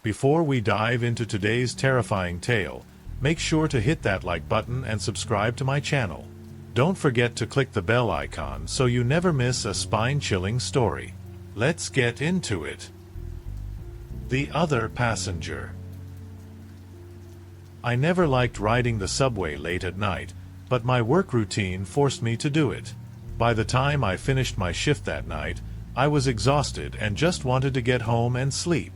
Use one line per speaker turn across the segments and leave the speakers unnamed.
Before we dive into today's terrifying tale, make sure to hit that like button and subscribe to my channel. Don't forget to click the bell icon so you never miss a spine-chilling story. Let's get into it. The other passenger. I never liked riding the subway late at night, but my work routine forced me to do it. By the time I finished my shift that night, I was exhausted and just wanted to get home and sleep.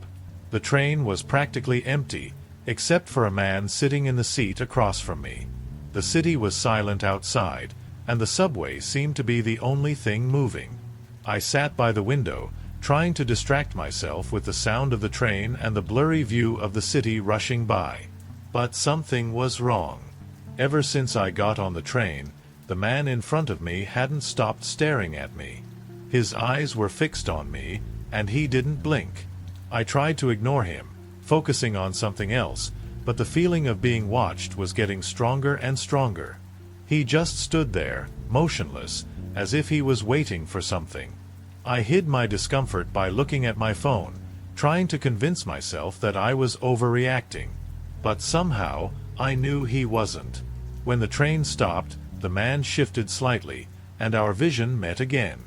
The train was practically empty, except for a man sitting in the seat across from me. The city was silent outside, and the subway seemed to be the only thing moving. I sat by the window, trying to distract myself with the sound of the train and the blurry view of the city rushing by. But something was wrong. Ever since I got on the train, the man in front of me hadn't stopped staring at me. His eyes were fixed on me, and he didn't blink. I tried to ignore him, focusing on something else, but the feeling of being watched was getting stronger and stronger. He just stood there, motionless, as if he was waiting for something. I hid my discomfort by looking at my phone, trying to convince myself that I was overreacting. But somehow, I knew he wasn't. When the train stopped, the man shifted slightly, and our vision met again.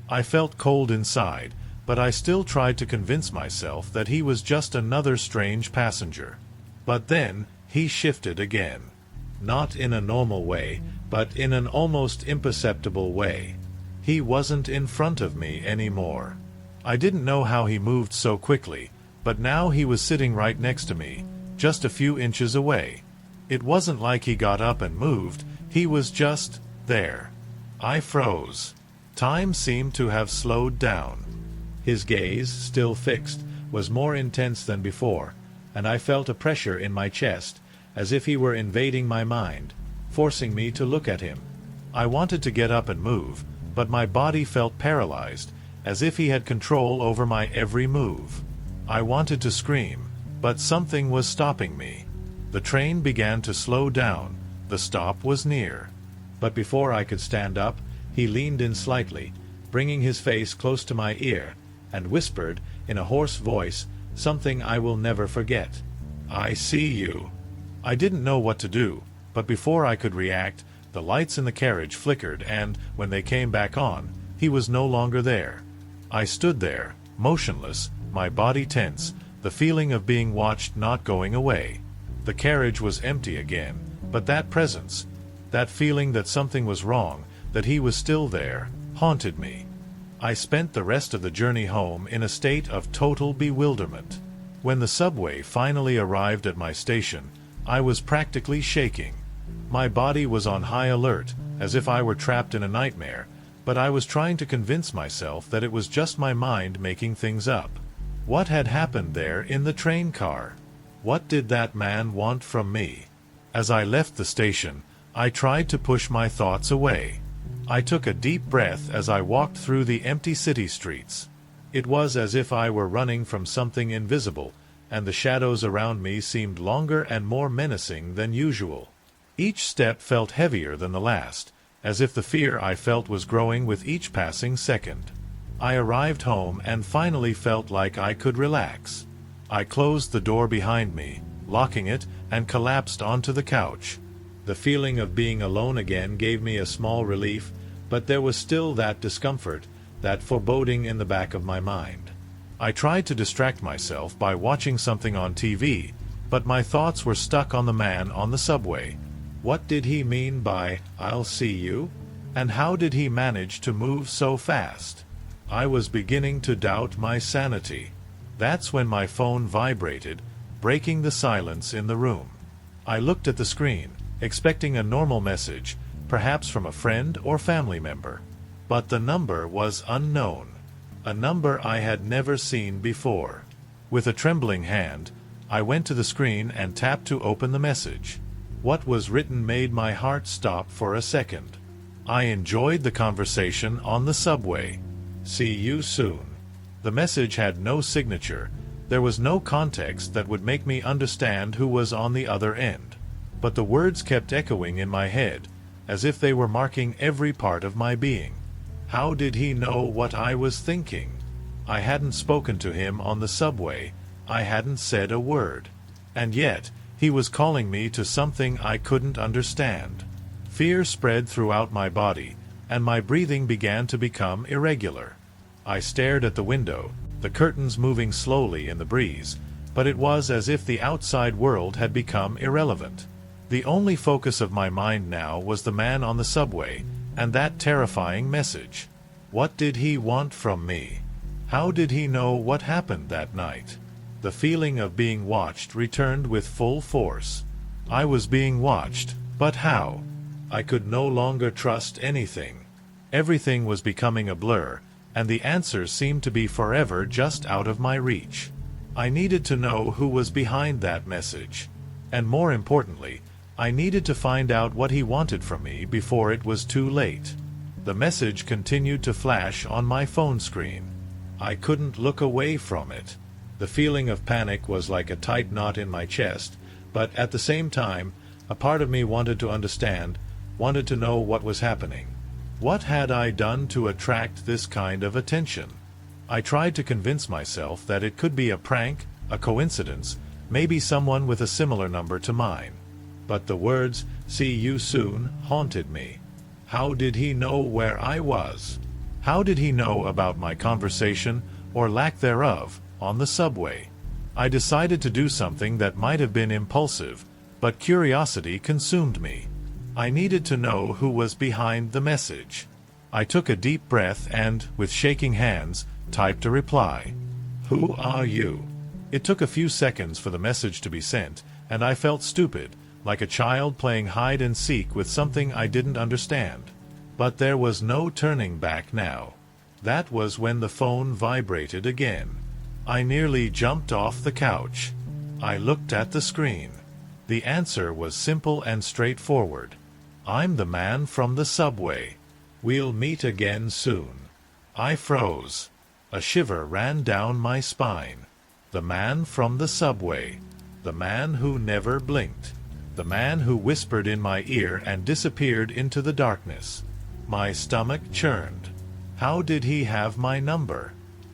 I felt cold inside, but I still tried to convince myself that he was just another strange passenger. But then, he shifted again. Not in a normal way, but in an almost imperceptible way. He wasn't in front of me anymore. I didn't know how he moved so quickly, but now he was sitting right next to me, just a few inches away. It wasn't like he got up and moved, he was just there. I froze. Time seemed to have slowed down. His gaze, still fixed, was more intense than before, and I felt a pressure in my chest, as if he were invading my mind, forcing me to look at him. I wanted to get up and move, but my body felt paralyzed, as if he had control over my every move. I wanted to scream, but something was stopping me. The train began to slow down. The stop was near. But before I could stand up, he leaned in slightly, bringing his face close to my ear, and whispered, in a hoarse voice, something I will never forget. "I see you." I didn't know what to do, but before I could react, the lights in the carriage flickered and, when they came back on, he was no longer there. I stood there, motionless, my body tense, the feeling of being watched not going away. The carriage was empty again, but that presence, that feeling that something was wrong, that he was still there, haunted me. I spent the rest of the journey home in a state of total bewilderment. When the subway finally arrived at my station, I was practically shaking. My body was on high alert, as if I were trapped in a nightmare, but I was trying to convince myself that it was just my mind making things up. What had happened there in the train car? What did that man want from me? As I left the station, I tried to push my thoughts away. I took a deep breath as I walked through the empty city streets. It was as if I were running from something invisible, and the shadows around me seemed longer and more menacing than usual. Each step felt heavier than the last, as if the fear I felt was growing with each passing second. I arrived home and finally felt like I could relax. I closed the door behind me, locking it, and collapsed onto the couch. The feeling of being alone again gave me a small relief, but there was still that discomfort, that foreboding in the back of my mind. I tried to distract myself by watching something on TV, but my thoughts were stuck on the man on the subway. What did he mean by, "I'll see you"? And how did he manage to move so fast? I was beginning to doubt my sanity. That's when my phone vibrated, breaking the silence in the room. I looked at the screen, expecting a normal message, perhaps from a friend or family member. But the number was unknown. A number I had never seen before. With a trembling hand, I went to the screen and tapped to open the message. What was written made my heart stop for a second. I enjoyed the conversation on the subway. See you soon. The message had no signature. There was no context that would make me understand who was on the other end. But the words kept echoing in my head, as if they were marking every part of my being. How did he know what I was thinking? I hadn't spoken to him on the subway. I hadn't said a word. And yet, he was calling me to something I couldn't understand. Fear spread throughout my body, and my breathing began to become irregular. I stared at the window, the curtains moving slowly in the breeze, but it was as if the outside world had become irrelevant. The only focus of my mind now was the man on the subway, and that terrifying message. What did he want from me? How did he know what happened that night? The feeling of being watched returned with full force. I was being watched, but how? I could no longer trust anything. Everything was becoming a blur, and the answers seemed to be forever just out of my reach. I needed to know who was behind that message. And more importantly, I needed to find out what he wanted from me before it was too late. The message continued to flash on my phone screen. I couldn't look away from it. The feeling of panic was like a tight knot in my chest, but at the same time, a part of me wanted to understand, wanted to know what was happening. What had I done to attract this kind of attention? I tried to convince myself that it could be a prank, a coincidence, maybe someone with a similar number to mine. But the words, "See you soon," haunted me. How did he know where I was? How did he know about my conversation, or lack thereof, on the subway? I decided to do something that might have been impulsive, but curiosity consumed me. I needed to know who was behind the message. I took a deep breath and, with shaking hands, typed a reply. "Who are you?" It took a few seconds for the message to be sent, and I felt stupid, like a child playing hide and seek with something I didn't understand. But there was no turning back now. That was when the phone vibrated again. I nearly jumped off the couch. I looked at the screen. The answer was simple and straightforward. "I'm the man from the subway. We'll meet again soon." I froze. A shiver ran down my spine. The man from the subway. The man who never blinked. The man who whispered in my ear and disappeared into the darkness. My stomach churned. How did he have my number?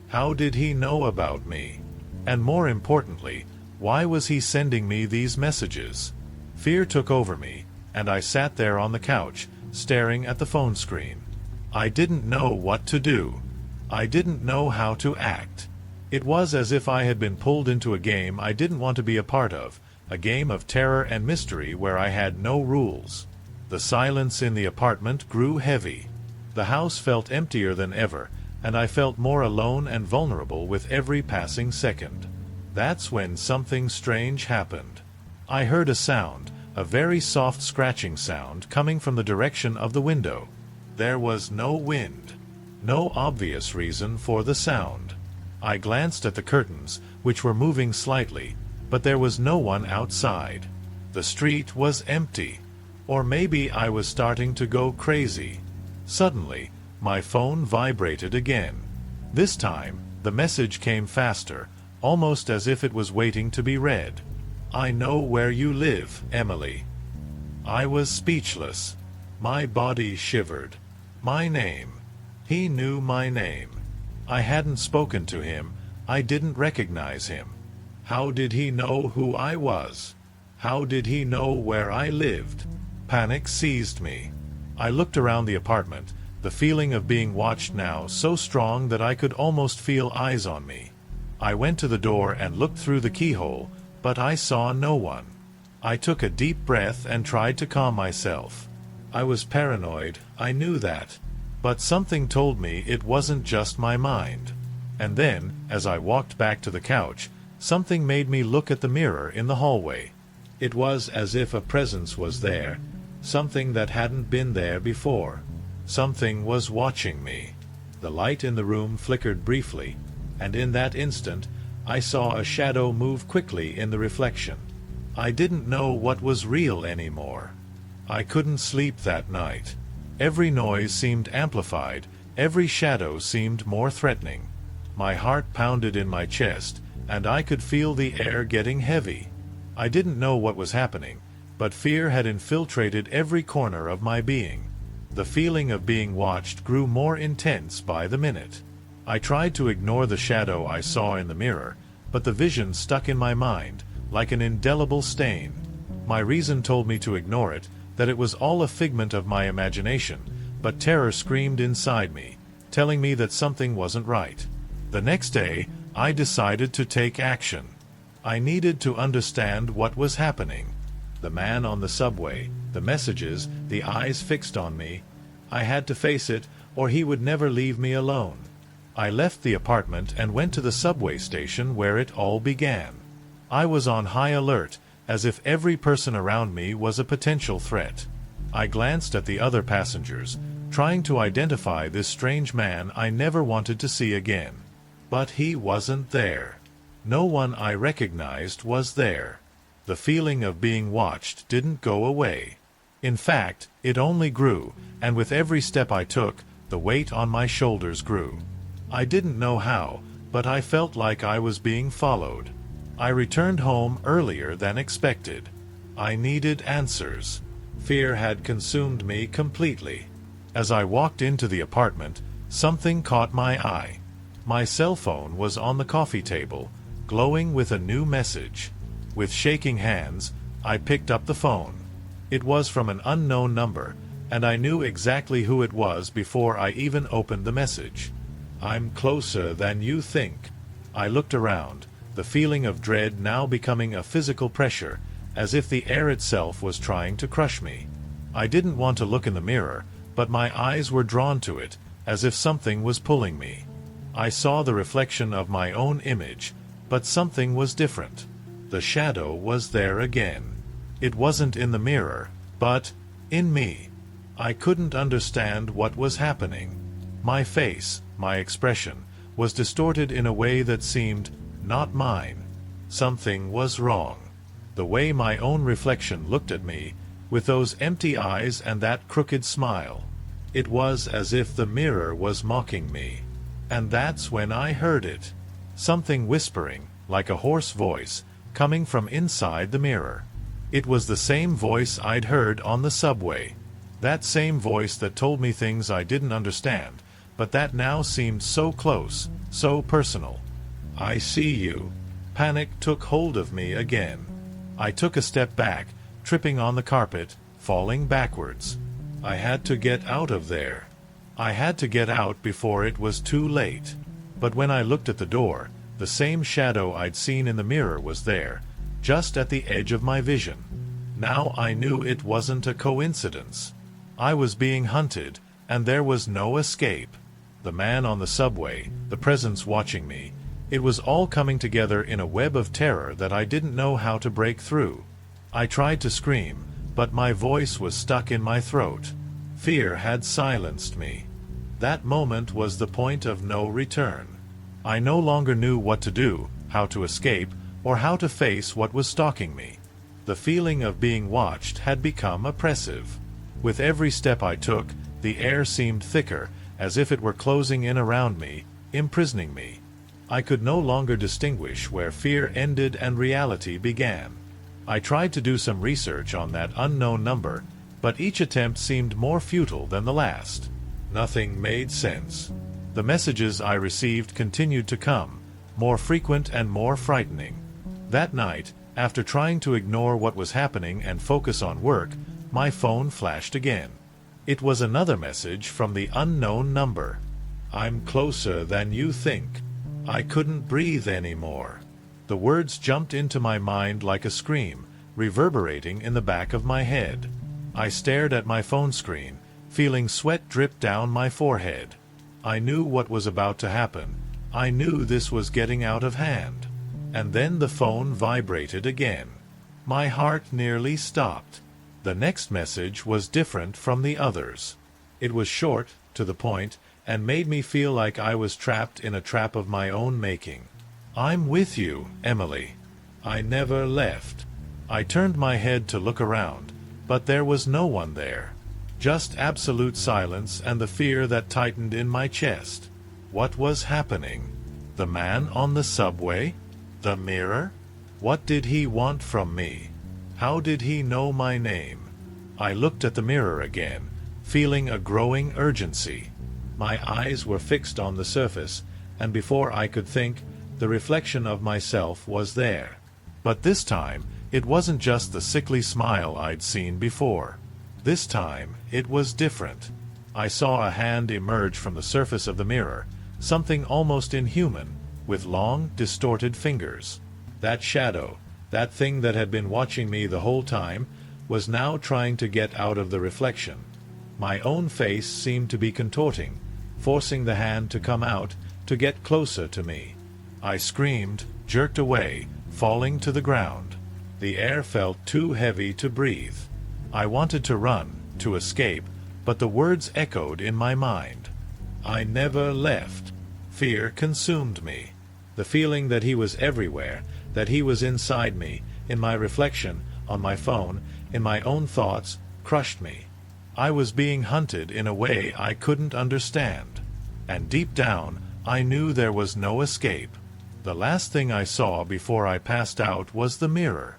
How did he know about me? And more importantly, why was he sending me these messages? Fear took over me, and I sat there on the couch, staring at the phone screen. I didn't know what to do. I didn't know how to act. It was as if I had been pulled into a game I didn't want to be a part of, a game of terror and mystery where I had no rules. The silence in the apartment grew heavy. The house felt emptier than ever, and I felt more alone and vulnerable with every passing second. That's when something strange happened. I heard a sound, a very soft scratching sound coming from the direction of the window. There was no wind. No obvious reason for the sound. I glanced at the curtains, which were moving slightly, but there was no one outside. The street was empty. Or maybe I was starting to go crazy. Suddenly, my phone vibrated again. This time, the message came faster, almost as if it was waiting to be read. "I know where you live, Emily." I was speechless. My body shivered. My name. He knew my name. I hadn't spoken to him. I didn't recognize him. How did he know who I was? How did he know where I lived? Panic seized me. I looked around the apartment, the feeling of being watched now so strong that I could almost feel eyes on me. I went to the door and looked through the keyhole, but I saw no one. I took a deep breath and tried to calm myself. I was paranoid, I knew that. But something told me it wasn't just my mind. And then, as I walked back to the couch, something made me look at the mirror in the hallway. It was as if a presence was there, something that hadn't been there before. Something was watching me. The light in the room flickered briefly, and in that instant, I saw a shadow move quickly in the reflection. I didn't know what was real anymore. I couldn't sleep that night. Every noise seemed amplified, every shadow seemed more threatening. My heart pounded in my chest, and I could feel the air getting heavy. I didn't know what was happening, but fear had infiltrated every corner of my being. The feeling of being watched grew more intense by the minute. I tried to ignore the shadow I saw in the mirror, but the vision stuck in my mind, like an indelible stain. My reason told me to ignore it, that it was all a figment of my imagination, but terror screamed inside me, telling me that something wasn't right. The next day, I decided to take action. I needed to understand what was happening. The man on the subway, the messages, the eyes fixed on me. I had to face it, or he would never leave me alone. I left the apartment and went to the subway station where it all began. I was on high alert, as if every person around me was a potential threat. I glanced at the other passengers, trying to identify this strange man I never wanted to see again. But he wasn't there. No one I recognized was there. The feeling of being watched didn't go away. In fact, it only grew, and with every step I took, the weight on my shoulders grew. I didn't know how, but I felt like I was being followed. I returned home earlier than expected. I needed answers. Fear had consumed me completely. As I walked into the apartment, something caught my eye. My cell phone was on the coffee table, glowing with a new message. With shaking hands, I picked up the phone. It was from an unknown number, and I knew exactly who it was before I even opened the message. "I'm closer than you think." I looked around, the feeling of dread now becoming a physical pressure, as if the air itself was trying to crush me. I didn't want to look in the mirror, but my eyes were drawn to it, as if something was pulling me. I saw the reflection of my own image, but something was different. The shadow was there again. It wasn't in the mirror, but in me. I couldn't understand what was happening. My face, my expression, was distorted in a way that seemed not mine. Something was wrong. The way my own reflection looked at me, with those empty eyes and that crooked smile. It was as if the mirror was mocking me. And that's when I heard it. Something whispering, like a hoarse voice, coming from inside the mirror. It was the same voice I'd heard on the subway. That same voice that told me things I didn't understand, but that now seemed so close, so personal. "I see you." Panic took hold of me again. I took a step back, tripping on the carpet, falling backwards. I had to get out of there. I had to get out before it was too late. But when I looked at the door, the same shadow I'd seen in the mirror was there, just at the edge of my vision. Now I knew it wasn't a coincidence. I was being hunted, and there was no escape. The man on the subway, the presence watching me, it was all coming together in a web of terror that I didn't know how to break through. I tried to scream, but my voice was stuck in my throat. Fear had silenced me. That moment was the point of no return. I no longer knew what to do, how to escape, or how to face what was stalking me. The feeling of being watched had become oppressive. With every step I took, the air seemed thicker, as if it were closing in around me, imprisoning me. I could no longer distinguish where fear ended and reality began. I tried to do some research on that unknown number, but each attempt seemed more futile than the last. Nothing made sense. The messages I received continued to come, more frequent and more frightening. That night, after trying to ignore what was happening and focus on work, my phone flashed again. It was another message from the unknown number. "I'm closer than you think." I couldn't breathe anymore. The words jumped into my mind like a scream, reverberating in the back of my head. I stared at my phone screen, feeling sweat drip down my forehead. I knew what was about to happen. I knew this was getting out of hand. And then the phone vibrated again. My heart nearly stopped. The next message was different from the others. It was short, to the point, and made me feel like I was trapped in a trap of my own making. "I'm with you, Emily. I never left." I turned my head to look around, but there was no one there. Just absolute silence and the fear that tightened in my chest. What was happening? The man on the subway? The mirror? What did he want from me? How did he know my name? I looked at the mirror again, feeling a growing urgency. My eyes were fixed on the surface, and before I could think, The reflection of myself was there. But this time, it wasn't just the sickly smile I'd seen before. This time, it was different. I saw a hand emerge from the surface of the mirror, something almost inhuman, with long, distorted fingers. That shadow, that thing that had been watching me the whole time, was now trying to get out of the reflection. My own face seemed to be contorting, forcing the hand to come out, to get closer to me. I screamed, jerked away, falling to the ground. The air felt too heavy to breathe. I wanted to run, to escape, but the words echoed in my mind. I never left. Fear consumed me. The feeling that he was everywhere, that he was inside me, in my reflection, on my phone, in my own thoughts, crushed me. I was being hunted in a way I couldn't understand. And deep down, I knew there was no escape. The last thing I saw before I passed out was the mirror.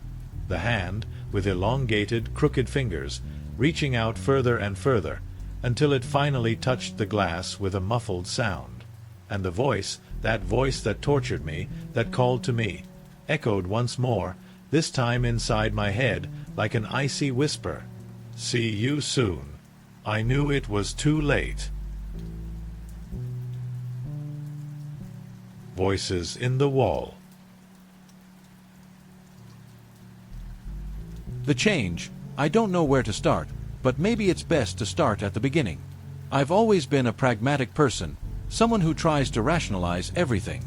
The hand, with elongated, crooked fingers, reaching out further and further, until it finally touched the glass with a muffled sound. And the voice that tortured me, that called to me, echoed once more, this time inside my head, like an icy whisper. "See you soon." I knew it was too late. Voices in the wall.
The change. I don't know where to start, but maybe it's best to start at the beginning. I've always been a pragmatic person, someone who tries to rationalize everything.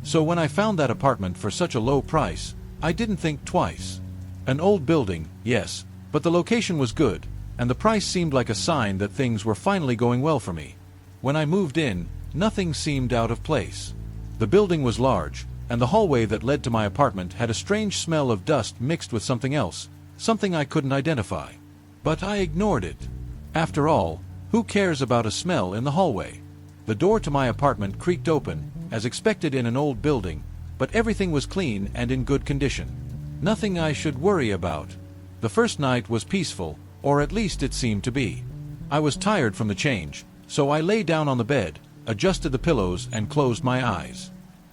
So when I found that apartment for such a low price, I didn't think twice. An old building, yes, but the location was good, and the price seemed like a sign that things were finally going well for me. When I moved in, nothing seemed out of place. The building was large, and the hallway that led to my apartment had a strange smell of dust mixed with something else, something I couldn't identify. But I ignored it. After all, who cares about a smell in the hallway? The door to my apartment creaked open, as expected in an old building, but everything was clean and in good condition. Nothing I should worry about. The first night was peaceful, or at least it seemed to be. I was tired from the change, so I lay down on the bed, adjusted the pillows and closed my eyes.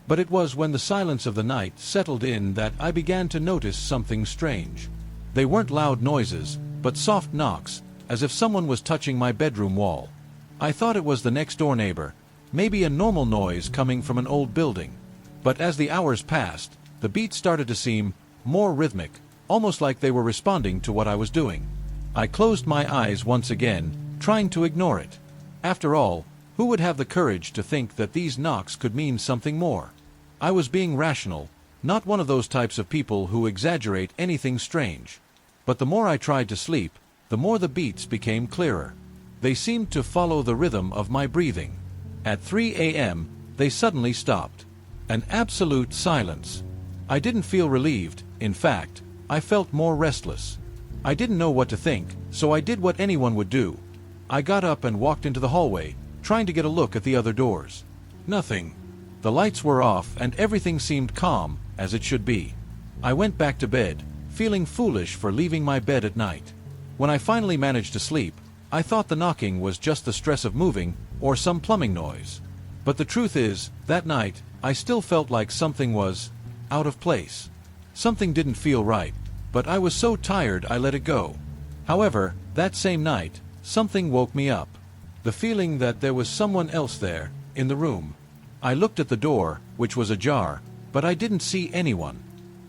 But it was when the silence of the night settled in that I began to notice something strange. They weren't loud noises, but soft knocks, as if someone was touching my bedroom wall. I thought it was the next-door neighbor, maybe a normal noise coming from an old building. But as the hours passed, the beats started to seem more rhythmic, almost like they were responding to what I was doing. I closed my eyes once again, trying to ignore it. After all, who would have the courage to think that these knocks could mean something more? I was being rational, not one of those types of people who exaggerate anything strange. But the more I tried to sleep, the more the beats became clearer. They seemed to follow the rhythm of my breathing. At 3 a.m., they suddenly stopped. An absolute silence. I didn't feel relieved. In fact, I felt more restless. I didn't know what to think, so I did what anyone would do. I got up and walked into the hallway, trying to get a look at the other doors. Nothing. The lights were off and everything seemed calm, as it should be. I went back to bed, feeling foolish for leaving my bed at night. When I finally managed to sleep, I thought the knocking was just the stress of moving, or some plumbing noise. But the truth is, that night, I still felt like something was out of place. Something didn't feel right, but I was so tired I let it go. However, that same night, something woke me up. The feeling that there was someone else there, in the room. I looked at the door, which was ajar, but I didn't see anyone.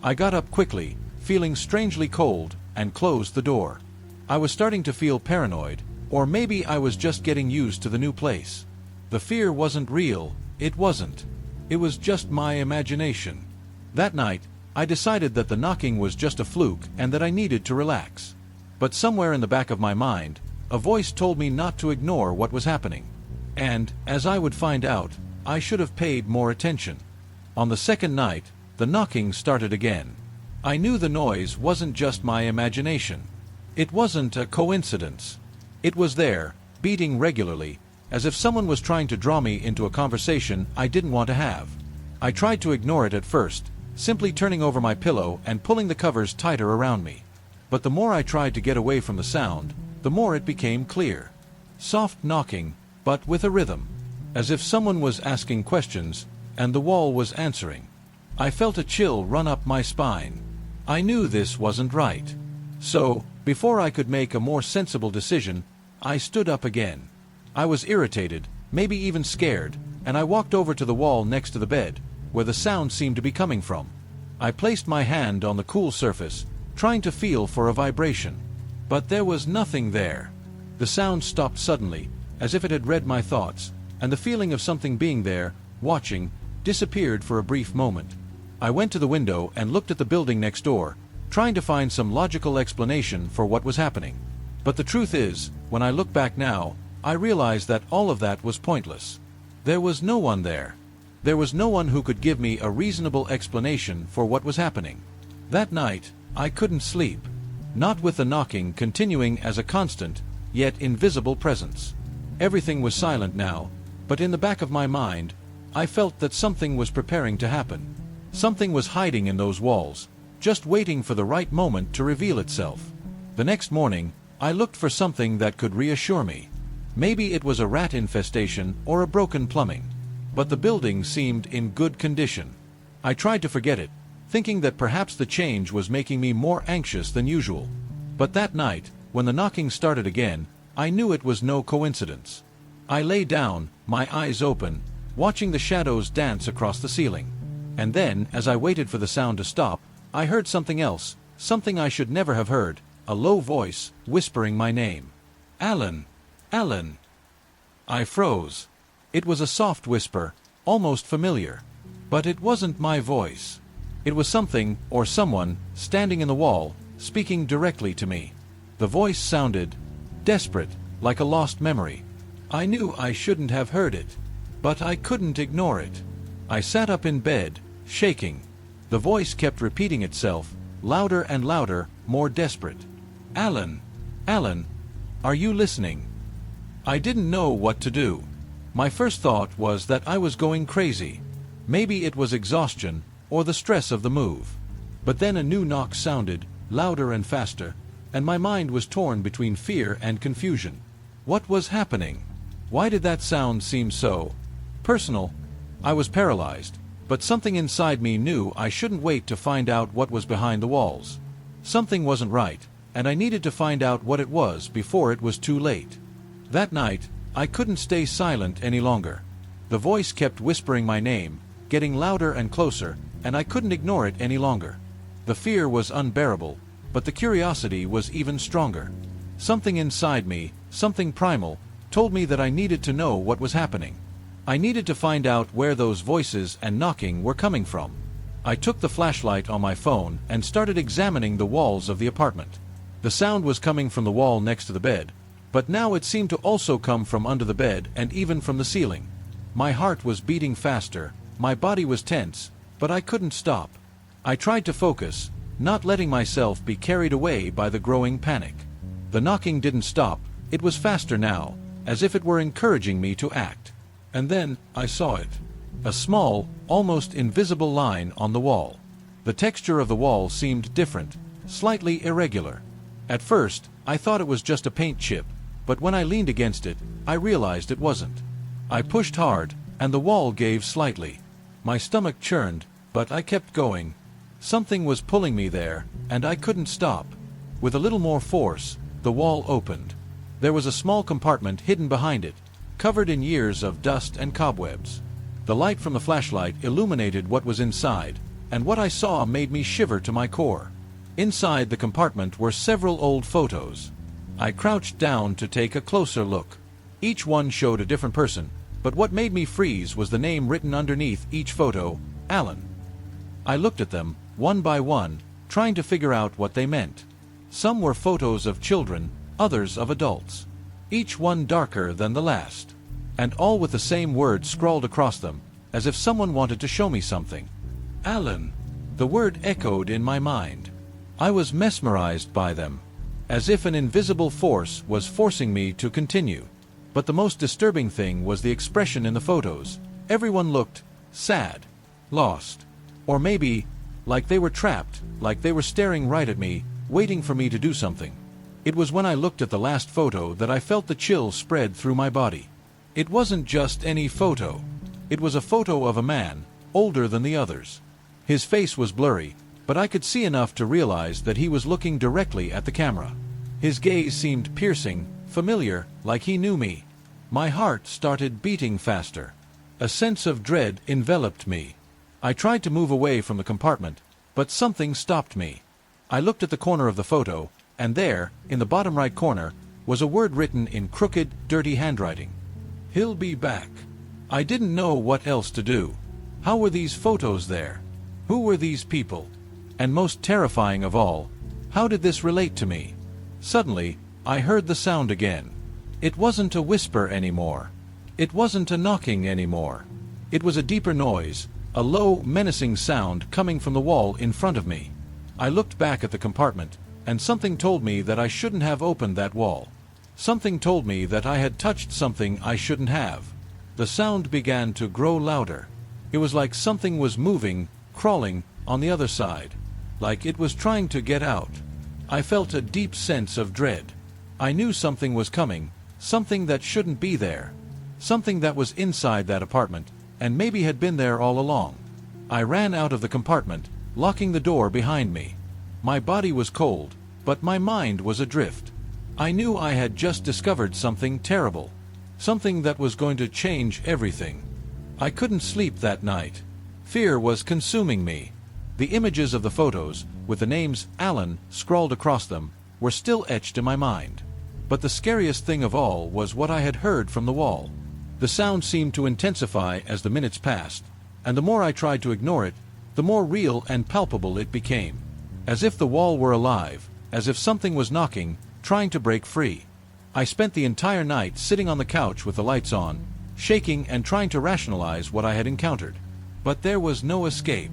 I got up quickly, feeling strangely cold, and closed the door. I was starting to feel paranoid, or maybe I was just getting used to the new place. The fear wasn't real, it wasn't. It was just my imagination. That night, I decided that the knocking was just a fluke and that I needed to relax. But somewhere in the back of my mind, a voice told me not to ignore what was happening. And, as I would find out, I should have paid more attention. On the second night, the knocking started again. I knew the noise wasn't just my imagination. It wasn't a coincidence. It was there, beating regularly, as if someone was trying to draw me into a conversation I didn't want to have. I tried to ignore it at first, simply turning over my pillow and pulling the covers tighter around me. But the more I tried to get away from the sound, the more it became clear. Soft knocking, but with a rhythm. As if someone was asking questions, and the wall was answering. I felt a chill run up my spine. I knew this wasn't right. So, before I could make a more sensible decision, I stood up again. I was irritated, maybe even scared, and I walked over to the wall next to the bed, where the sound seemed to be coming from. I placed my hand on the cool surface, trying to feel for a vibration. But there was nothing there. The sound stopped suddenly, as if it had read my thoughts, and the feeling of something being there, watching, disappeared for a brief moment. I went to the window and looked at the building next door, trying to find some logical explanation for what was happening. But the truth is, when I look back now, I realize that all of that was pointless. There was no one there. There was no one who could give me a reasonable explanation for what was happening. That night, I couldn't sleep. Not with the knocking continuing as a constant, yet invisible presence. Everything was silent now, but in the back of my mind, I felt that something was preparing to happen. Something was hiding in those walls, just waiting for the right moment to reveal itself. The next morning, I looked for something that could reassure me. Maybe it was a rat infestation or a broken plumbing. But the building seemed in good condition. I tried to forget it, thinking that perhaps the change was making me more anxious than usual. But that night, when the knocking started again, I knew it was no coincidence. I lay down, my eyes open, watching the shadows dance across the ceiling. And then, as I waited for the sound to stop, I heard something else, something I should never have heard, a low voice, whispering my name. Alan! Alan! I froze. It was a soft whisper, almost familiar. But it wasn't my voice. It was something, or someone, standing in the wall, speaking directly to me. The voice sounded desperate, like a lost memory. I knew I shouldn't have heard it, but I couldn't ignore it. I sat up in bed, shaking. The voice kept repeating itself, louder and louder, more desperate. Alan! Alan! Are you listening? I didn't know what to do. My first thought was that I was going crazy. Maybe it was exhaustion, or the stress of the move. But then a new knock sounded, louder and faster, and my mind was torn between fear and confusion. What was happening? Why did that sound seem so personal? I was paralyzed, but something inside me knew I shouldn't wait to find out what was behind the walls. Something wasn't right, and I needed to find out what it was before it was too late. That night, I couldn't stay silent any longer. The voice kept whispering my name, getting louder and closer, and I couldn't ignore it any longer. The fear was unbearable, but the curiosity was even stronger. Something inside me, something primal, told me that I needed to know what was happening. I needed to find out where those voices and knocking were coming from. I took the flashlight on my phone and started examining the walls of the apartment. The sound was coming from the wall next to the bed, but now it seemed to also come from under the bed and even from the ceiling. My heart was beating faster, my body was tense, but I couldn't stop. I tried to focus, not letting myself be carried away by the growing panic. The knocking didn't stop, it was faster now, as if it were encouraging me to act. And then, I saw it. A small, almost invisible line on the wall. The texture of the wall seemed different, slightly irregular. At first, I thought it was just a paint chip, but when I leaned against it, I realized it wasn't. I pushed hard, and the wall gave slightly. My stomach churned, but I kept going. Something was pulling me there, and I couldn't stop. With a little more force, the wall opened. There was a small compartment hidden behind it, covered in years of dust and cobwebs. The light from the flashlight illuminated what was inside, and what I saw made me shiver to my core. Inside the compartment were several old photos. I crouched down to take a closer look. Each one showed a different person, but what made me freeze was the name written underneath each photo, Alan. I looked at them, one by one, trying to figure out what they meant. Some were photos of children, others of adults. Each one darker than the last. And all with the same words scrawled across them, as if someone wanted to show me something. Alan. The word echoed in my mind. I was mesmerized by them, as if an invisible force was forcing me to continue. But the most disturbing thing was the expression in the photos. Everyone looked sad, lost, or maybe like they were trapped, like they were staring right at me, waiting for me to do something. It was when I looked at the last photo that I felt the chill spread through my body. It wasn't just any photo. It was a photo of a man, older than the others. His face was blurry, but I could see enough to realize that he was looking directly at the camera. His gaze seemed piercing, familiar, like he knew me. My heart started beating faster. A sense of dread enveloped me. I tried to move away from the compartment, but something stopped me. I looked at the corner of the photo, and there, in the bottom right corner, was a word written in crooked, dirty handwriting. "He'll be back." I didn't know what else to do. How were these photos there? Who were these people? And most terrifying of all, how did this relate to me? Suddenly, I heard the sound again. It wasn't a whisper anymore. It wasn't a knocking anymore. It was a deeper noise, a low, menacing sound coming from the wall in front of me. I looked back at the compartment, and something told me that I shouldn't have opened that wall. Something told me that I had touched something I shouldn't have. The sound began to grow louder. It was like something was moving, crawling, on the other side. Like it was trying to get out. I felt a deep sense of dread. I knew something was coming, something that shouldn't be there. Something that was inside that apartment, and maybe had been there all along. I ran out of the compartment, locking the door behind me. My body was cold, but my mind was adrift. I knew I had just discovered something terrible. Something that was going to change everything. I couldn't sleep that night. Fear was consuming me. The images of the photos, with the names Alan scrawled across them, were still etched in my mind. But the scariest thing of all was what I had heard from the wall. The sound seemed to intensify as the minutes passed, and the more I tried to ignore it, the more real and palpable it became. As if the wall were alive, as if something was knocking, trying to break free. I spent the entire night sitting on the couch with the lights on, shaking and trying to rationalize what I had encountered. But there was no escape.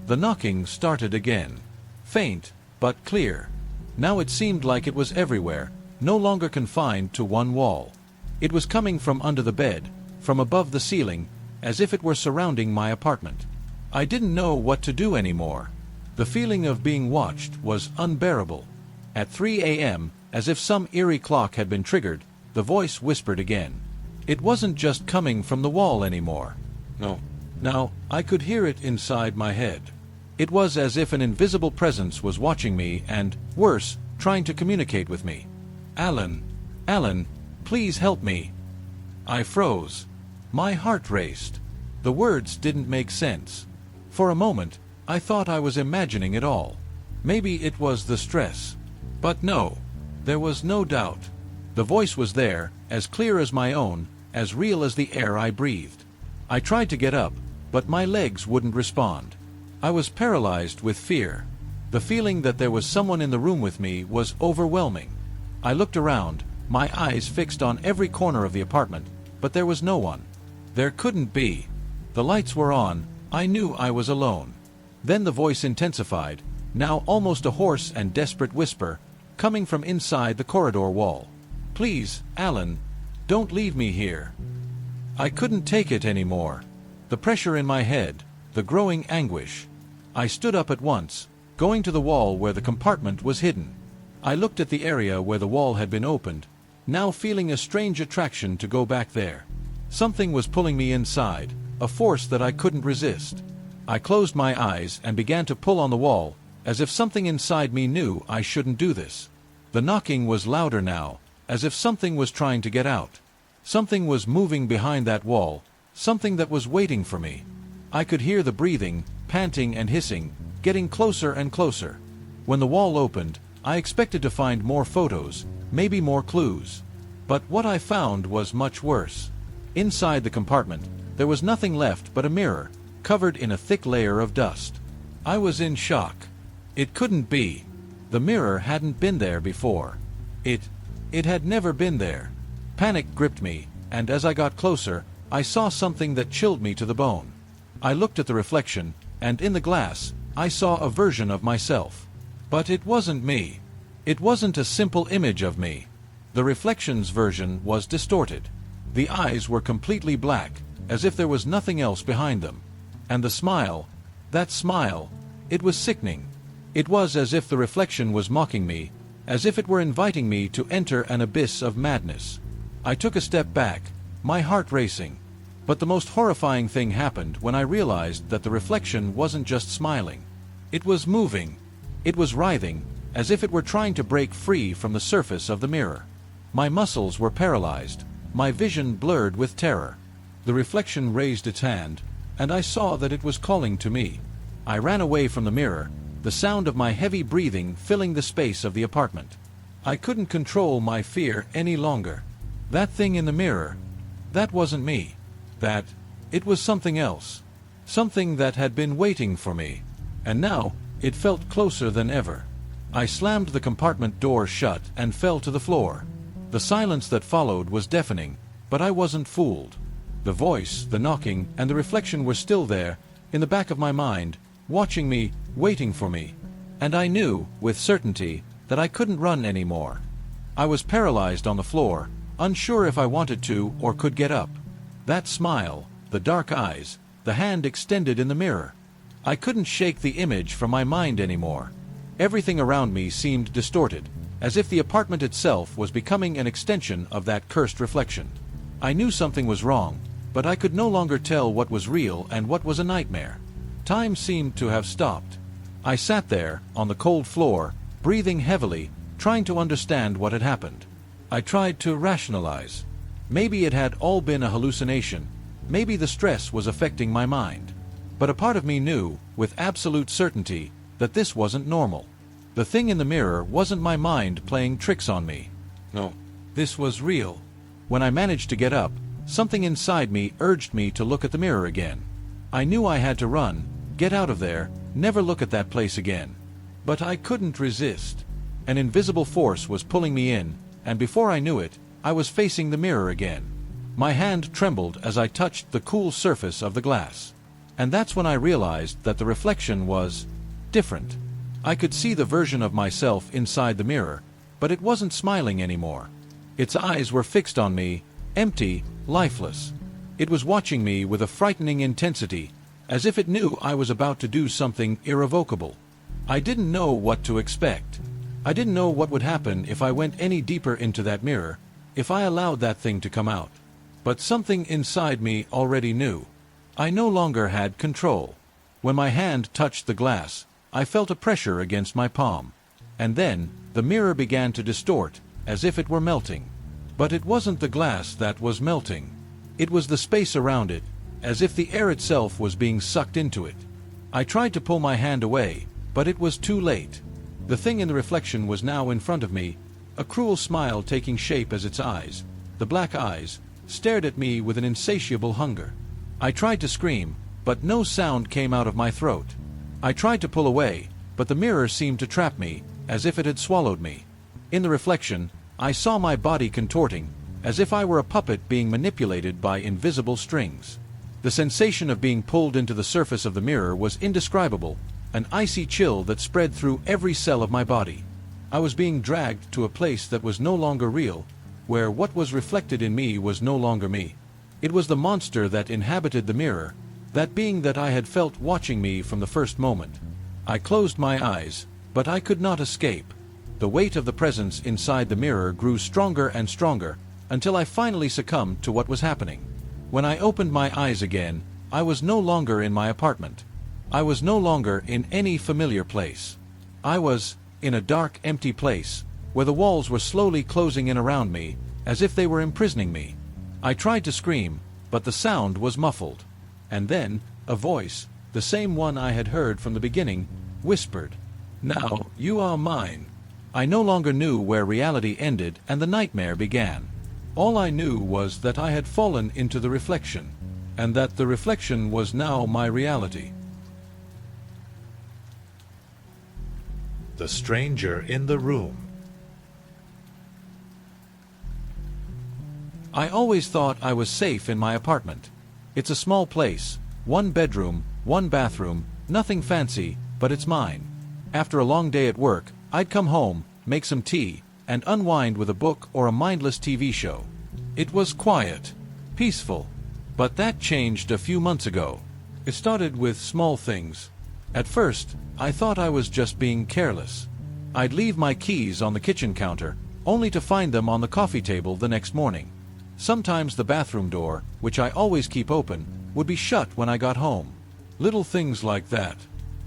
The knocking started again. Faint, but clear. Now it seemed like it was everywhere, no longer confined to one wall. It was coming from under the bed, from above the ceiling, as if it were surrounding my apartment. I didn't know what to do anymore. The feeling of being watched was unbearable. At 3 a.m., as if some eerie clock had been triggered, the voice whispered again. It wasn't just coming from the wall anymore. No. Now, I could hear it inside my head. It was as if an invisible presence was watching me and, worse, trying to communicate with me. "Alan, Alan, please help me." I froze. My heart raced. The words didn't make sense. For a moment, I thought I was imagining it all. Maybe it was the stress. But no, there was no doubt. The voice was there, as clear as my own, as real as the air I breathed. I tried to get up, but my legs wouldn't respond. I was paralyzed with fear. The feeling that there was someone in the room with me was overwhelming. I looked around, my eyes fixed on every corner of the apartment, but there was no one. There couldn't be. The lights were on, I knew I was alone. Then the voice intensified, now almost a hoarse and desperate whisper, coming from inside the corridor wall. "Please, Alan, don't leave me here." I couldn't take it anymore. The pressure in my head, the growing anguish. I stood up at once, going to the wall where the compartment was hidden. I looked at the area where the wall had been opened, now feeling a strange attraction to go back there. Something was pulling me inside, a force that I couldn't resist. I closed my eyes and began to pull on the wall, as if something inside me knew I shouldn't do this. The knocking was louder now, as if something was trying to get out. Something was moving behind that wall, something that was waiting for me. I could hear the breathing, panting and hissing, getting closer and closer. When the wall opened, I expected to find more photos, maybe more clues. But what I found was much worse. Inside the compartment, there was nothing left but a mirror, covered in a thick layer of dust. I was in shock. It couldn't be. The mirror hadn't been there before. It had never been there. Panic gripped me, and as I got closer, I saw something that chilled me to the bone. I looked at the reflection, and in the glass, I saw a version of myself. But it wasn't me. It wasn't a simple image of me. The reflection's version was distorted. The eyes were completely black, as if there was nothing else behind them. And the smile, that smile, it was sickening. It was as if the reflection was mocking me, as if it were inviting me to enter an abyss of madness. I took a step back, my heart racing. But the most horrifying thing happened when I realized that the reflection wasn't just smiling. It was moving. It was writhing, as if it were trying to break free from the surface of the mirror. My muscles were paralyzed, my vision blurred with terror. The reflection raised its hand, and I saw that it was calling to me. I ran away from the mirror, the sound of my heavy breathing filling the space of the apartment. I couldn't control my fear any longer. That thing in the mirror, that wasn't me. It was something else. Something that had been waiting for me. And now, it felt closer than ever. I slammed the compartment door shut and fell to the floor. The silence that followed was deafening, but I wasn't fooled. The voice, the knocking, and the reflection were still there, in the back of my mind, watching me, waiting for me. And I knew, with certainty, that I couldn't run anymore. I was paralyzed on the floor, unsure if I wanted to or could get up. That smile, the dark eyes, the hand extended in the mirror. I couldn't shake the image from my mind anymore. Everything around me seemed distorted, as if the apartment itself was becoming an extension of that cursed reflection. I knew something was wrong, but I could no longer tell what was real and what was a nightmare. Time seemed to have stopped. I sat there, on the cold floor, breathing heavily, trying to understand what had happened. I tried to rationalize. Maybe it had all been a hallucination. Maybe the stress was affecting my mind. But a part of me knew, with absolute certainty, that this wasn't normal. The thing in the mirror wasn't my mind playing tricks on me. No, this was real. When I managed to get up, something inside me urged me to look at the mirror again. I knew I had to run, get out of there, never look at that place again. But I couldn't resist. An invisible force was pulling me in, and before I knew it, I was facing the mirror again. My hand trembled as I touched the cool surface of the glass. And that's when I realized that the reflection was different. I could see the version of myself inside the mirror, but it wasn't smiling anymore. Its eyes were fixed on me, empty, lifeless. It was watching me with a frightening intensity, as if it knew I was about to do something irrevocable. I didn't know what to expect. I didn't know what would happen if I went any deeper into that mirror, if I allowed that thing to come out. But something inside me already knew. I no longer had control. When my hand touched the glass, I felt a pressure against my palm. And then, the mirror began to distort, as if it were melting. But it wasn't the glass that was melting. It was the space around it, as if the air itself was being sucked into it. I tried to pull my hand away, but it was too late. The thing in the reflection was now in front of me, a cruel smile taking shape as its eyes, the black eyes, stared at me with an insatiable hunger. I tried to scream, but no sound came out of my throat. I tried to pull away, but the mirror seemed to trap me, as if it had swallowed me. In the reflection, I saw my body contorting, as if I were a puppet being manipulated by invisible strings. The sensation of being pulled into the surface of the mirror was indescribable, an icy chill that spread through every cell of my body. I was being dragged to a place that was no longer real, where what was reflected in me was no longer me. It was the monster that inhabited the mirror, that being that I had felt watching me from the first moment. I closed my eyes, but I could not escape. The weight of the presence inside the mirror grew stronger and stronger, until I finally succumbed to what was happening. When I opened my eyes again, I was no longer in my apartment. I was no longer in any familiar place. I was in a dark, empty place, where the walls were slowly closing in around me, as if they were imprisoning me. I tried to scream, but the sound was muffled. And then, a voice, the same one I had heard from the beginning, whispered, "Now, you are mine." I no longer knew where reality ended and the nightmare began. All I knew was that I had fallen into the reflection, and that the reflection was now my reality.
The stranger in the room.
I always thought I was safe in my apartment. It's a small place, one bedroom, one bathroom, nothing fancy, but it's mine. After a long day at work, I'd come home, make some tea, and unwind with a book or a mindless TV show. It was quiet, peaceful. But that changed a few months ago. It started with small things. At first, I thought I was just being careless. I'd leave my keys on the kitchen counter, only to find them on the coffee table the next morning. Sometimes the bathroom door, which I always keep open, would be shut when I got home. Little things like that.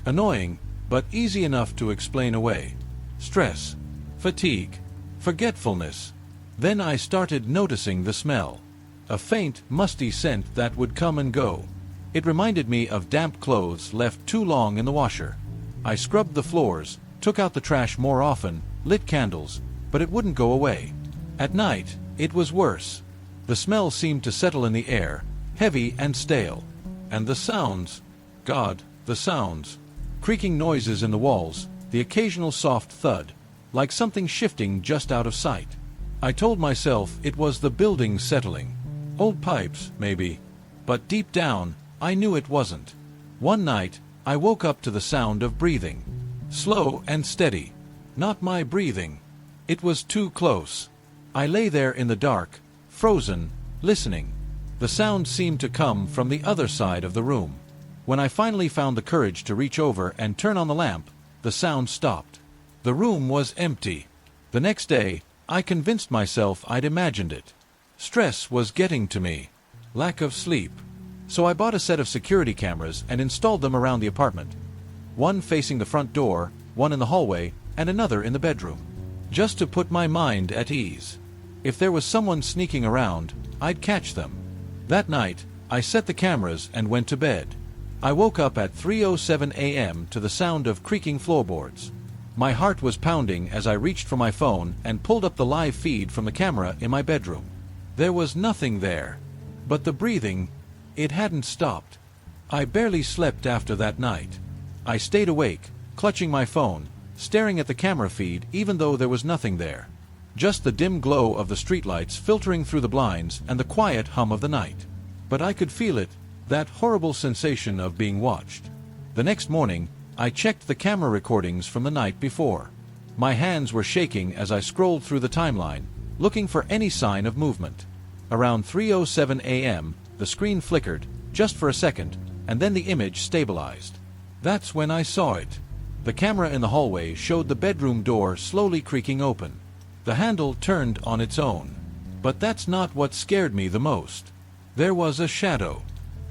Annoying, but easy enough to explain away. Stress, fatigue, forgetfulness. Then I started noticing the smell. A faint, musty scent that would come and go. It reminded me of damp clothes left too long in the washer. I scrubbed the floors, took out the trash more often, lit candles, but it wouldn't go away. At night, it was worse. The smell seemed to settle in the air, heavy and stale. And the sounds. God, the sounds. Creaking noises in the walls, the occasional soft thud, like something shifting just out of sight. I told myself it was the building settling. Old pipes, maybe. But deep down, I knew it wasn't. One night, I woke up to the sound of breathing. Slow and steady. Not my breathing. It was too close. I lay there in the dark, frozen, listening. The sound seemed to come from the other side of the room. When I finally found the courage to reach over and turn on the lamp, the sound stopped. The room was empty. The next day, I convinced myself I'd imagined it. Stress was getting to me. Lack of sleep. So I bought a set of security cameras and installed them around the apartment. One facing the front door, one in the hallway, and another in the bedroom. Just to put my mind at ease. If there was someone sneaking around, I'd catch them. That night, I set the cameras and went to bed. I woke up at 3:07 a.m. to the sound of creaking floorboards. My heart was pounding as I reached for my phone and pulled up the live feed from the camera in my bedroom. There was nothing there. But the breathing, it hadn't stopped. I barely slept after that night. I stayed awake, clutching my phone, staring at the camera feed even though there was nothing there. Just the dim glow of the streetlights filtering through the blinds and the quiet hum of the night. But I could feel it, that horrible sensation of being watched. The next morning, I checked the camera recordings from the night before. My hands were shaking as I scrolled through the timeline, looking for any sign of movement. Around 3:07 a.m., the screen flickered, just for a second, and then the image stabilized. That's when I saw it. The camera in the hallway showed the bedroom door slowly creaking open. The handle turned on its own. But that's not what scared me the most. There was a shadow.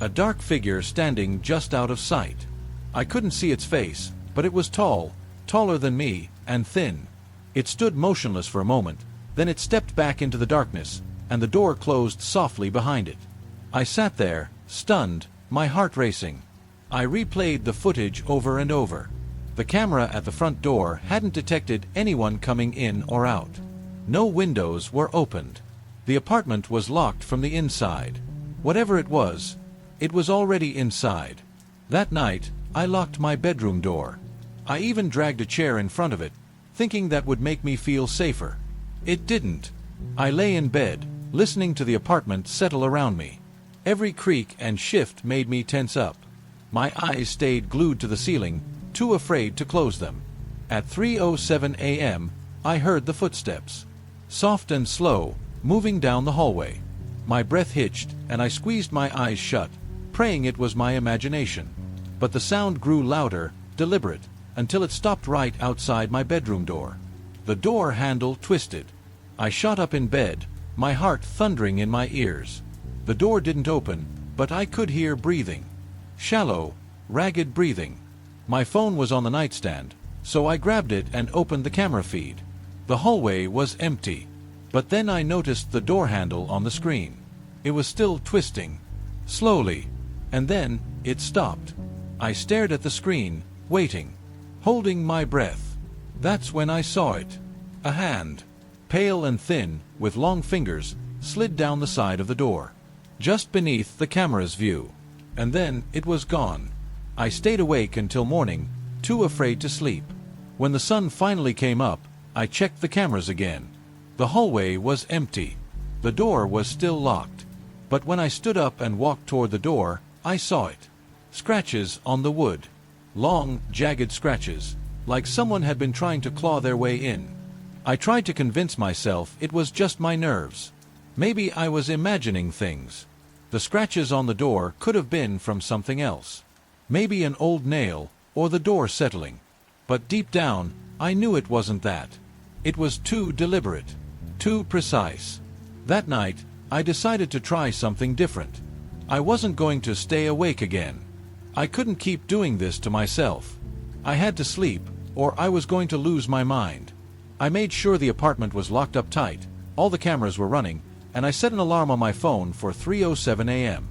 A dark figure standing just out of sight. I couldn't see its face, but it was tall, taller than me, and thin. It stood motionless for a moment, then it stepped back into the darkness, and the door closed softly behind it. I sat there, stunned, my heart racing. I replayed the footage over and over. The camera at the front door hadn't detected anyone coming in or out. No windows were opened. The apartment was locked from the inside. Whatever it was already inside. That night, I locked my bedroom door. I even dragged a chair in front of it, thinking that would make me feel safer. It didn't. I lay in bed, listening to the apartment settle around me. Every creak and shift made me tense up. My eyes stayed glued to the ceiling, too afraid to close them. At 3:07 a.m., I heard the footsteps. Soft and slow, moving down the hallway. My breath hitched, and I squeezed my eyes shut, praying it was my imagination. But the sound grew louder, deliberate, until it stopped right outside my bedroom door. The door handle twisted. I shot up in bed, my heart thundering in my ears. The door didn't open, but I could hear breathing. Shallow, ragged breathing. My phone was on the nightstand, so I grabbed it and opened the camera feed. The hallway was empty. But then I noticed the door handle on the screen. It was still twisting. Slowly. And then, it stopped. I stared at the screen, waiting. Holding my breath. That's when I saw it. A hand. Pale and thin, with long fingers, slid down the side of the door. Just beneath the camera's view. And then, it was gone. I stayed awake until morning, too afraid to sleep. When the sun finally came up, I checked the cameras again. The hallway was empty. The door was still locked. But when I stood up and walked toward the door, I saw it. Scratches on the wood. Long, jagged scratches, like someone had been trying to claw their way in. I tried to convince myself it was just my nerves. Maybe I was imagining things. The scratches on the door could have been from something else. Maybe an old nail, or the door settling. But deep down, I knew it wasn't that. It was too deliberate. Too precise. That night, I decided to try something different. I wasn't going to stay awake again. I couldn't keep doing this to myself. I had to sleep, or I was going to lose my mind. I made sure the apartment was locked up tight, all the cameras were running, and I set an alarm on my phone for 3:07 a.m.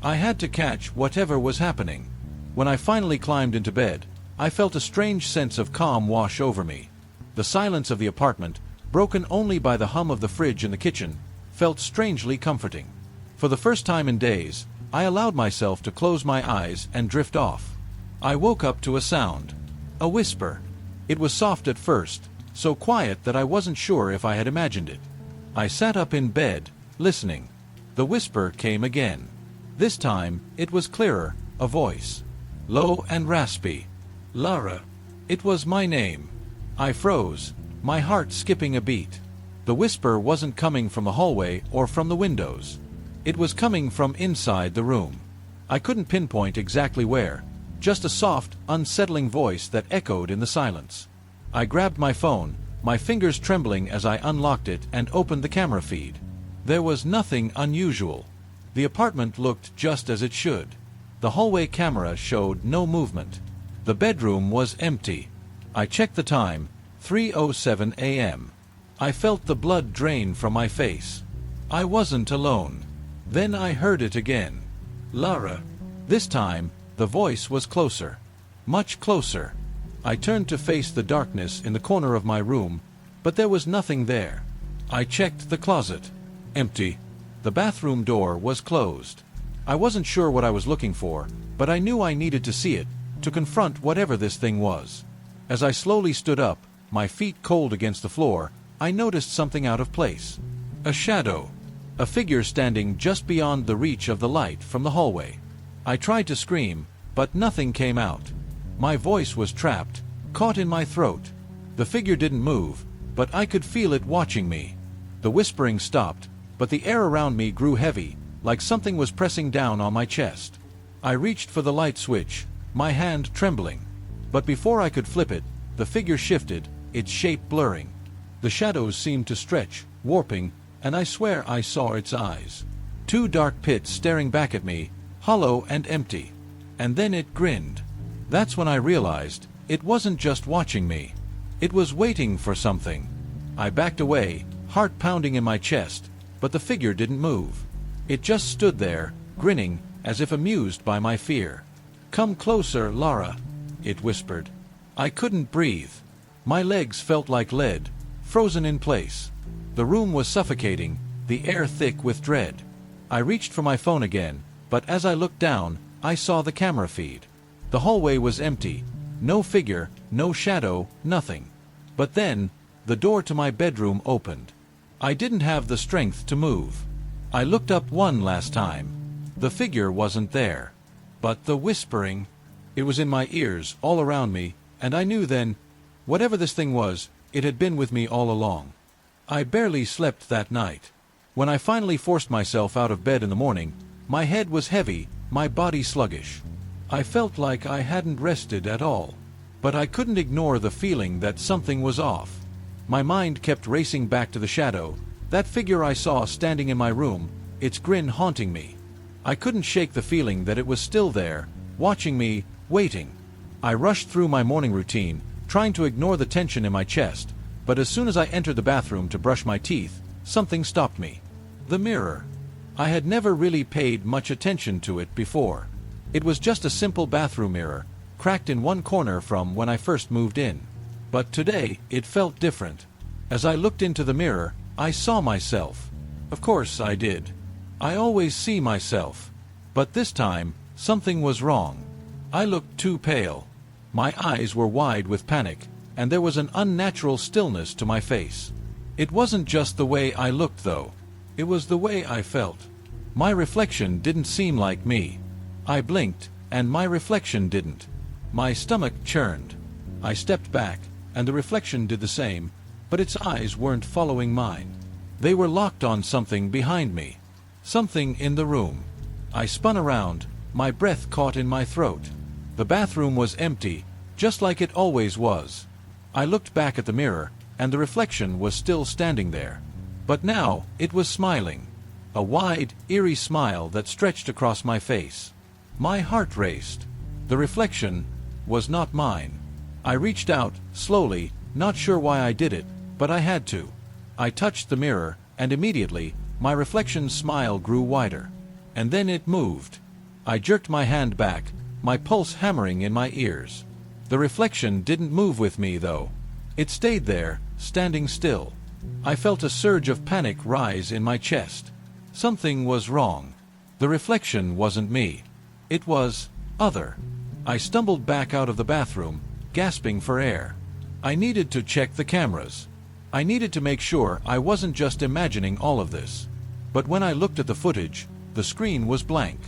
I had to catch whatever was happening. When I finally climbed into bed, I felt a strange sense of calm wash over me. The silence of the apartment, broken only by the hum of the fridge in the kitchen, felt strangely comforting. For the first time in days, I allowed myself to close my eyes and drift off. I woke up to a sound. A whisper. It was soft at first, so quiet that I wasn't sure if I had imagined it. I sat up in bed, listening. The whisper came again. This time, it was clearer, a voice. Low and raspy. Lara. It was my name. I froze, my heart skipping a beat. The whisper wasn't coming from the hallway or from the windows. It was coming from inside the room. I couldn't pinpoint exactly where, just a soft, unsettling voice that echoed in the silence. I grabbed my phone, my fingers trembling as I unlocked it and opened the camera feed. There was nothing unusual. The apartment looked just as it should. The hallway camera showed no movement. The bedroom was empty. I checked the time, 3:07 a.m. I felt the blood drain from my face. I wasn't alone. Then I heard it again. Lara. This time, the voice was closer. Much closer. I turned to face the darkness in the corner of my room, but there was nothing there. I checked the closet. Empty. The bathroom door was closed. I wasn't sure what I was looking for, but I knew I needed to see it, to confront whatever this thing was. As I slowly stood up, my feet cold against the floor, I noticed something out of place. A shadow. A figure standing just beyond the reach of the light from the hallway. I tried to scream, but nothing came out. My voice was trapped, caught in my throat. The figure didn't move, but I could feel it watching me. The whispering stopped, but the air around me grew heavy, like something was pressing down on my chest. I reached for the light switch, my hand trembling. But before I could flip it, the figure shifted, its shape blurring. The shadows seemed to stretch, warping, and I swear I saw its eyes. Two dark pits staring back at me, hollow and empty. And then it grinned. That's when I realized, it wasn't just watching me. It was waiting for something. I backed away, heart pounding in my chest, but the figure didn't move. It just stood there, grinning, as if amused by my fear. "Come closer, Lara," it whispered. I couldn't breathe. My legs felt like lead, frozen in place. The room was suffocating, the air thick with dread. I reached for my phone again, but as I looked down, I saw the camera feed. The hallway was empty. No figure, no shadow, nothing. But then, the door to my bedroom opened. I didn't have the strength to move. I looked up one last time. The figure wasn't there. But the whispering, it was in my ears, all around me, and I knew then, whatever this thing was, it had been with me all along. I barely slept that night. When I finally forced myself out of bed in the morning, my head was heavy, my body sluggish. I felt like I hadn't rested at all. But I couldn't ignore the feeling that something was off. My mind kept racing back to the shadow, that figure I saw standing in my room, its grin haunting me. I couldn't shake the feeling that it was still there, watching me, waiting. I rushed through my morning routine, trying to ignore the tension in my chest, but as soon as I entered the bathroom to brush my teeth, something stopped me. The mirror. I had never really paid much attention to it before. It was just a simple bathroom mirror, cracked in one corner from when I first moved in. But today, it felt different. As I looked into the mirror, I saw myself. Of course I did. I always see myself. But this time, something was wrong. I looked too pale. My eyes were wide with panic, and there was an unnatural stillness to my face. It wasn't just the way I looked, though. It was the way I felt. My reflection didn't seem like me. I blinked, and my reflection didn't. My stomach churned. I stepped back, and the reflection did the same, but its eyes weren't following mine. They were locked on something behind me. Something in the room. I spun around, my breath caught in my throat. The bathroom was empty, just like it always was. I looked back at the mirror, and the reflection was still standing there. But now, it was smiling. a wide, eerie smile that stretched across my face. My heart raced. The reflection was not mine. I reached out, slowly, not sure why I did it, but I had to. I touched the mirror, and immediately, my reflection's smile grew wider. And then it moved. I jerked my hand back, my pulse hammering in my ears. The reflection didn't move with me, though. It stayed there, standing still. I felt a surge of panic rise in my chest. Something was wrong. The reflection wasn't me. It was other. I stumbled back out of the bathroom, gasping for air. I needed to check the cameras. I needed to make sure I wasn't just imagining all of this. But when I looked at the footage, the screen was blank.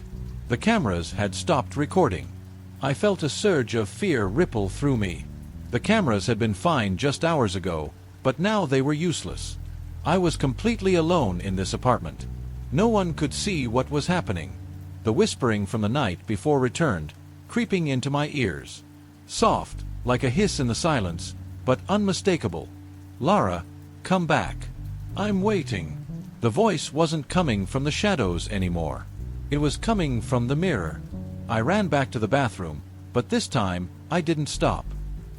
The cameras had stopped recording. I felt a surge of fear ripple through me. The cameras had been fine just hours ago, but now they were useless. I was completely alone in this apartment. No one could see what was happening. The whispering from the night before returned, creeping into my ears. Soft, like a hiss in the silence, but unmistakable. "Lara, come back. I'm waiting." The voice wasn't coming from the shadows anymore. It was coming from the mirror. I ran back to the bathroom, but this time, I didn't stop.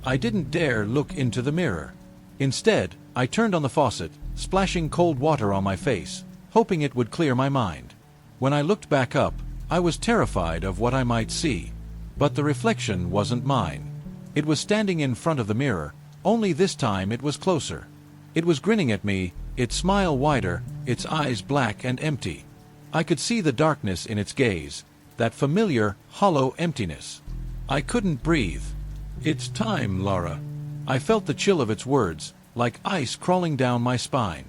I didn't dare look into the mirror. Instead, I turned on the faucet, splashing cold water on my face, hoping it would clear my mind. When I looked back up, I was terrified of what I might see. But the reflection wasn't mine. It was standing in front of the mirror, only this time it was closer. It was grinning at me, its smile wider, its eyes black and empty. I could see the darkness in its gaze, that familiar, hollow emptiness. I couldn't breathe. "It's time, Lara." I felt the chill of its words, like ice crawling down my spine.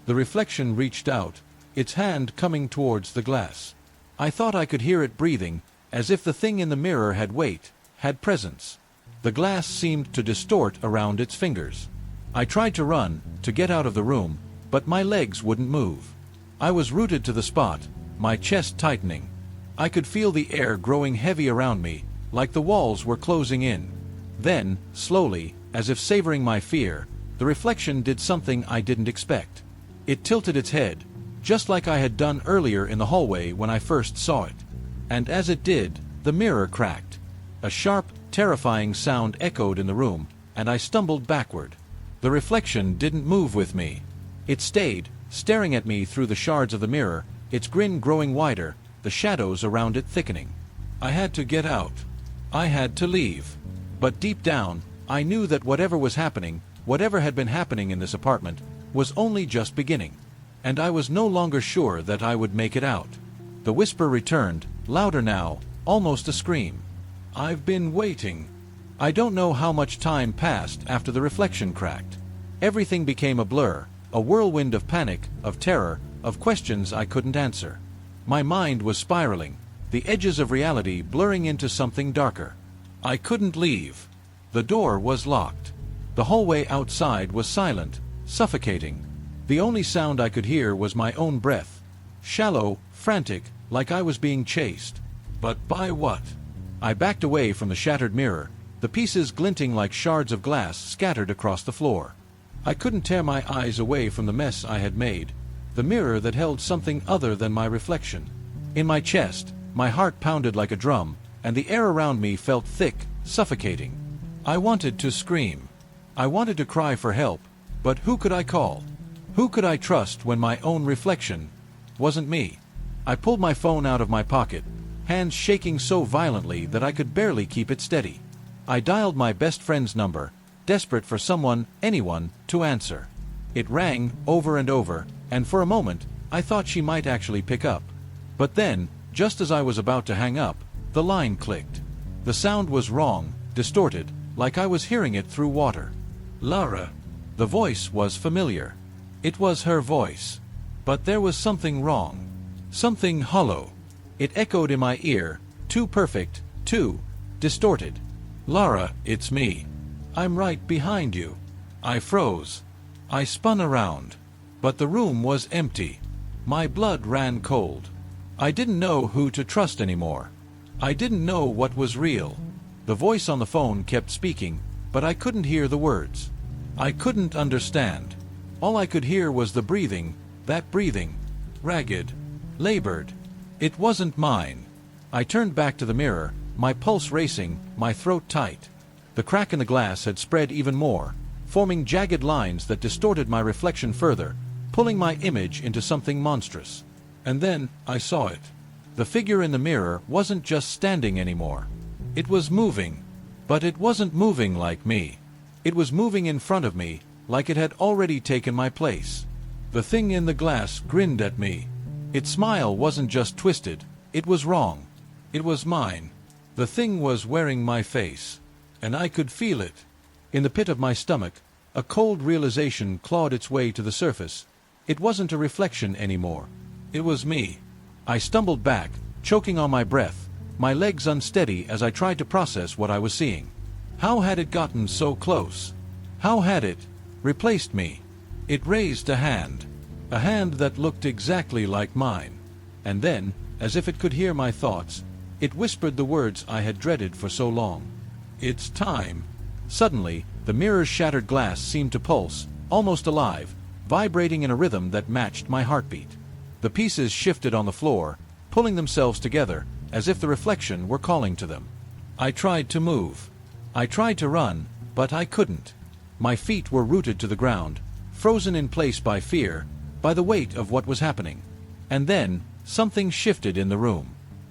The reflection reached out, its hand coming towards the glass. I thought I could hear it breathing, as if the thing in the mirror had weight, had presence. The glass seemed to distort around its fingers. I tried to run, to get out of the room, but my legs wouldn't move. I was rooted to the spot, my chest tightening. I could feel the air growing heavy around me, like the walls were closing in. Then, slowly, as if savoring my fear, the reflection did something I didn't expect. It tilted its head, just like I had done earlier in the hallway when I first saw it. And as it did, the mirror cracked. A sharp, terrifying sound echoed in the room, and I stumbled backward. The reflection didn't move with me. It stayed, staring at me through the shards of the mirror, its grin growing wider, the shadows around it thickening. I had to get out. I had to leave. But deep down, I knew that whatever was happening, whatever had been happening in this apartment, was only just beginning. And I was no longer sure that I would make it out. The whisper returned, louder now, almost a scream. "I've been waiting." I don't know how much time passed after the reflection cracked. Everything became a blur, a whirlwind of panic, of terror, of questions I couldn't answer. My mind was spiraling, the edges of reality blurring into something darker. I couldn't leave. The door was locked. The hallway outside was silent, suffocating. The only sound I could hear was my own breath. Shallow, frantic, like I was being chased. But by what? I backed away from the shattered mirror, the pieces glinting like shards of glass scattered across the floor. I couldn't tear my eyes away from the mess I had made, the mirror that held something other than my reflection. In my chest, my heart pounded like a drum, and the air around me felt thick, suffocating. I wanted to scream. I wanted to cry for help, but who could I call? Who could I trust when my own reflection wasn't me? I pulled my phone out of my pocket, hands shaking so violently that I could barely keep it steady. I dialed my best friend's number, desperate for someone, anyone, to answer. It rang over and over, and for a moment, I thought she might actually pick up. But then, just as I was about to hang up, the line clicked. The sound was wrong, distorted, like I was hearing it through water. "Lara." The voice was familiar. It was her voice. But there was something wrong. Something hollow. It echoed in my ear, too perfect, too distorted. "Lara, it's me. I'm right behind you." I froze. I spun around. But the room was empty. My blood ran cold. I didn't know who to trust anymore. I didn't know what was real. The voice on the phone kept speaking, but I couldn't hear the words. I couldn't understand. All I could hear was the breathing, that breathing. Ragged, labored. It wasn't mine. I turned back to the mirror, my pulse racing, my throat tight. The crack in the glass had spread even more, forming jagged lines that distorted my reflection further, pulling my image into something monstrous. And then, I saw it. The figure in the mirror wasn't just standing anymore. It was moving. But it wasn't moving like me. It was moving in front of me, like it had already taken my place. The thing in the glass grinned at me. Its smile wasn't just twisted, it was wrong. It was mine. The thing was wearing my face. And I could feel it. In the pit of my stomach, a cold realization clawed its way to the surface. It wasn't a reflection anymore. It was me. I stumbled back, choking on my breath, my legs unsteady as I tried to process what I was seeing. How had it gotten so close? How had it replaced me? It raised a hand that looked exactly like mine. And then, as if it could hear my thoughts, it whispered the words I had dreaded for so long. "It's time." Suddenly, the mirror's shattered glass seemed to pulse, almost alive, vibrating in a rhythm that matched my heartbeat. The pieces shifted on the floor, pulling themselves together, as if the reflection were calling to them. I tried to move. I tried to run, but I couldn't. My feet were rooted to the ground, frozen in place by fear, by the weight of what was happening. And then, something shifted in the room.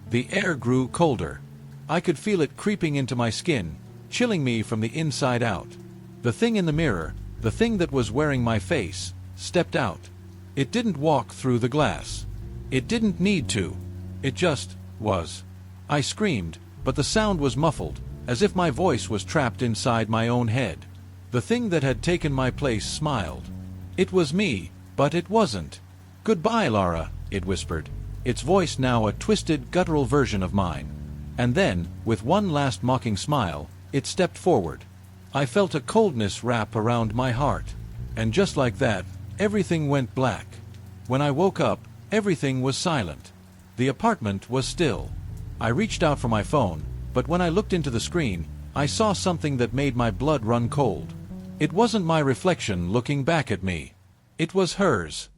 The air grew colder. I could feel it creeping into my skin, chilling me from the inside out. The thing in the mirror, the thing that was wearing my face, stepped out. It didn't walk through the glass. It didn't need to. It just was. I screamed, but the sound was muffled, as if my voice was trapped inside my own head. The thing that had taken my place smiled. It was me, but it wasn't. "Goodbye, Lara," it whispered, its voice now a twisted, guttural version of mine. And then, with one last mocking smile, it stepped forward. I felt a coldness wrap around my heart. And just like that, everything went black. When I woke up, everything was silent. The apartment was still. I reached out for my phone, but when I looked into the screen, I saw something that made my blood run cold. It wasn't my reflection looking back at me. It was hers.